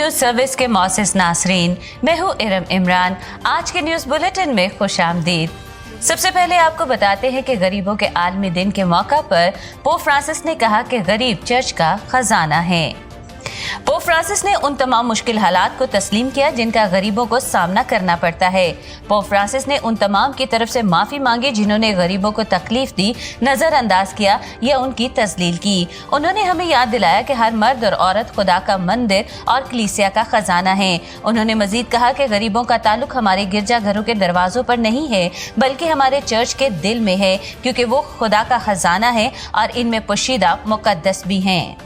News service के मौसिस नासरीन, मैं हूँ इरम इमरान। आज के न्यूज बुलेटिन में खुशामदीद। सबसे पहले आपको बताते हैं कि गरीबों के आलमी दिन के मौका पर पोप फ्रांसिस ने कहा कि गरीब चर्च का खजाना है। पोप फ्रांसिस ने उन तमाम मुश्किल हालात को तस्लीम किया जिनका गरीबों को सामना करना पड़ता है। पोप फ्रांसिस ने उन तमाम की तरफ से माफी मांगी जिन्होंने गरीबों को तकलीफ दी, नजरअंदाज किया या उनकी तजलील की। उन्होंने हमें याद दिलाया कि हर मर्द और औरत खुदा का मंदिर और कलीसिया का खजाना है। उन्होंने मजीद कहा कि गरीबों का ताल्लुक हमारे गिरजाघरों के दरवाजों पर नहीं है बल्कि हमारे चर्च के दिल में है, क्योंकि वो खुदा का खजाना है और इनमें पोशीदा मुकद्दस भी हैं।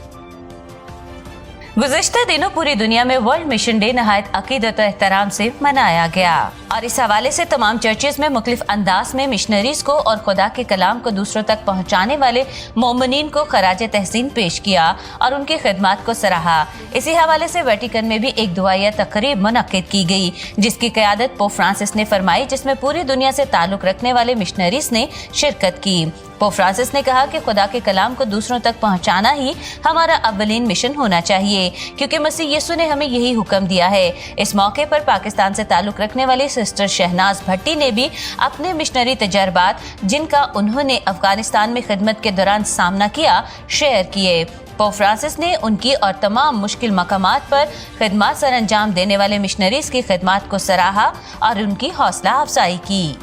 गुज़िश्ता दिनों पूरी दुनिया में वर्ल्ड मिशन डे नहायत अकीदत और एहतराम से मनाया गया और इस हवाले से तमाम चर्चेस में मुख्तलिफ अंदाज में मिशनरीज को और खुदा के कलाम को दूसरों तक पहुंचाने वाले मोमिनीन को खराज तहसीन पेश किया और उनकी खिदमत को सराहा। इसी हवाले से वेटिकन में भी एक दुआया तकरीब मुनक्किद की गई जिसकी क़यादत पोप फ्रांसिस ने फरमाई, जिसमें पूरी दुनिया से ताल्लुक रखने वाले मिशनरीज ने शिरकत की। पोप फ्रांसिस ने कहा कि खुदा के कलाम को दूसरों तक पहुंचाना ही हमारा अव्वलीन मिशन होना चाहिए, क्योंकि मसीह यीशु ने हमें यही हुक्म दिया है। इस मौके पर पाकिस्तान से ताल्लुक रखने वाली सिस्टर शहनाज भट्टी ने भी अपने मिशनरी तजर्बात, जिनका उन्होंने अफगानिस्तान में खिदमत के दौरान सामना किया, शेयर किए। पोप फ्रांसिस ने उनकी और तमाम मुश्किल मकामात पर खिदमत सर अंजाम देने वाले मिशनरीज की खिदमत को सराहा और उनकी हौसला अफजाई की।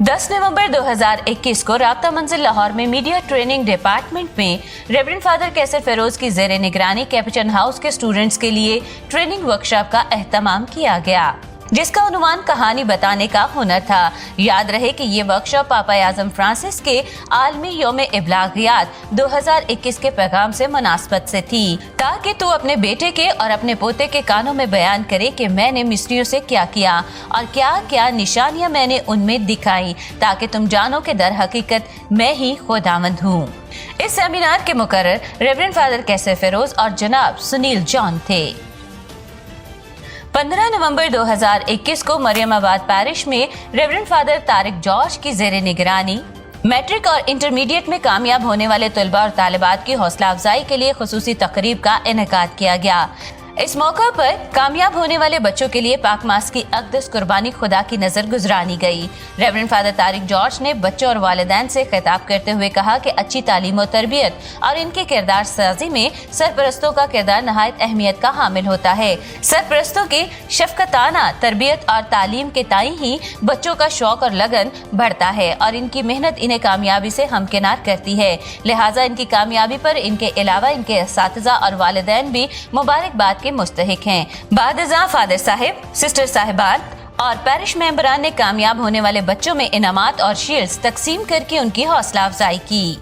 10 नवंबर 2021 को राब्ता मंजिल लाहौर में मीडिया ट्रेनिंग डिपार्टमेंट में रेवरेंड फादर कैसर फेरोज की ज़ेरे निगरानी कैपुचिन हाउस के स्टूडेंट्स के लिए ट्रेनिंग वर्कशॉप का एहतमाम किया गया, जिसका उन्वान कहानी बताने का हुनर था। याद रहे कि ये वर्कशॉप पापा आज़म फ्रांसिस के आलमी यौम इब्लागियात 2021 के पैगाम से मुनासबत से थी, ताकि तू अपने बेटे के और अपने पोते के कानों में बयान करे कि मैंने मिस्रियों से क्या किया और क्या क्या निशानियां मैंने उनमें दिखाई, ताकि तुम जानो कि दर हकीकत मैं ही खुदावंद हूँ। इस सेमिनार के मुकर्रर रेवरेंड फादर कैसर फेरोज और जनाब सुनील जॉन थे। 15 नवंबर 2021 को मरियमाबाद पैरिश में रेवरेंड फादर तारिक जॉर्ज की ज़ेरे निगरानी मैट्रिक और इंटरमीडिएट में कामयाब होने वाले तलबा और तालिबात की हौसला अफजाई के लिए खुसूसी तकरीब का इनेकाद किया गया। इस मौका पर कामयाब होने वाले बच्चों के लिए पाक मास की अक़दस कुर्बानी खुदा की नजर गुजरानी गई। रेवरेंड फादर तारिक जॉर्ज ने बच्चों और वालिदैन से खिताब करते हुए कहा कि अच्छी तालीम और तरबियत और इनके किरदार साजी में सरपरस्तों का किरदार नहायत अहमियत का हामिल होता है। सरपरस्तों की शफकताना तरबियत और तालीम के ताई ही बच्चों का शौक और लगन बढ़ता है और इनकी मेहनत इन्हें कामयाबी से हमकिनार करती है। लिहाजा इनकी कामयाबी पर इनके अलावा इनके असातिज़ा और वालिदैन भी मुबारकबाद के मुस्तहिक हैं। बादशाह फादर साहिब, सिस्टर साहिबान और पैरिश मेंबरान ने कामयाब होने वाले बच्चों में इनामात और शील्ड्स तकसीम करके उनकी हौसला अफजाई की।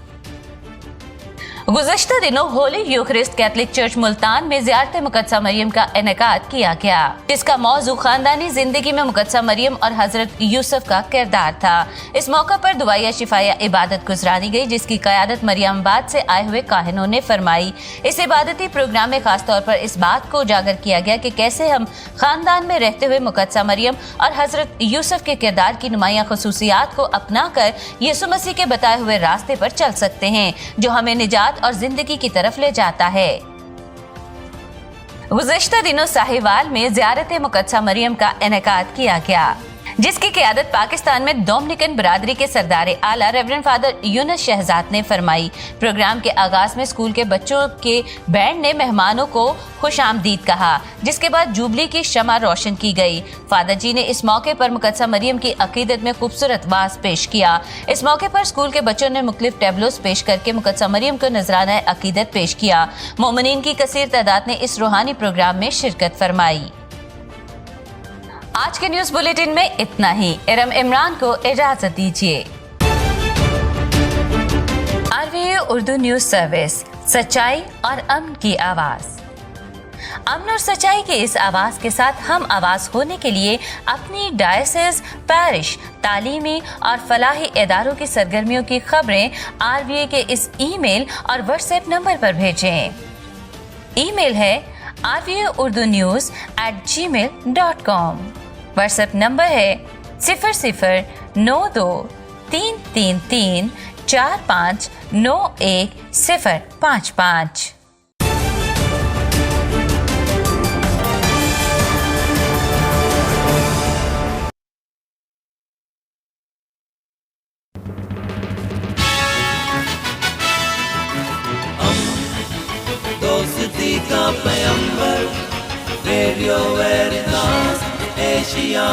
गुज़श्ता दिनों होली यूखरिस्ट कैथलिक चर्च मुल्तान में ज़ियारत मुक़द्दसा मरियम का इनेकाद किया गया, जिसका मौजू खानदानी जिंदगी में मुक़द्दसा मरियम और हजरत यूसुफ का किरदार था। इस मौका पर दुआया शिफाया इबादत गुजरानी गई, जिसकी क़यादत मरियमाबाद से आए हुए काहिनों ने फरमाई। इस इबादती प्रोग्राम में खास तौर पर इस बात को उजागर किया गया कि कैसे हम खानदान में रहते हुए मुक़द्दसा मरियम और हजरत यूसुफ के किरदार की नुमाया खसूसियात को अपना कर यीशु मसीह के बताए हुए रास्ते पर चल सकते हैं, जो हमें निजात और जिंदगी की तरफ ले जाता है। गुज़श्ता दिनों साहिवाल में ज़ियारत मुक़द्दसा मरियम का इनेकाद किया गया, जिसकी क़यादत पाकिस्तान में डोमिनिकन बरादरी के सरदार आला रेवरेंड फादर यूनुस शहजाद ने फरमाई। प्रोग्राम के आगाज में स्कूल के बच्चों के बैंड ने मेहमानों को खुशामदीद कहा, जिसके बाद जुबली की शमा रोशन की गई। फादर जी ने इस मौके पर मुक़द्दसा मरियम की अकीदत में खूबसूरत वाज पेश किया। इस मौके पर स्कूल के बच्चों ने मुख्तलिफ टेबलोस पेश करके मुक़द्दसा मरियम को नजराना अकीदत पेश किया। मोमिनीन की कसीर तादाद ने इस रूहानी प्रोग्राम में शिरकत फरमाई। आज के न्यूज बुलेटिन में इतना ही। इरम इमरान को इजाजत दीजिए। RVA उर्दू न्यूज सर्विस, सच्चाई और अमन की आवाज। अमन और सच्चाई की इस आवाज के साथ हम आवाज होने के लिए अपनी डायसिस, पैरिश, तालीमी और फलाही इदारों की सरगर्मियों की खबरें RVA के इस ईमेल और व्हाट्सएप नंबर पर भेजें। ईमेल है rvaurdunews@gmail.com। व्हाट्सएप नंबर है 009333459105। درستی کا پیمبر ریڈیو ویریتاس ایشیا.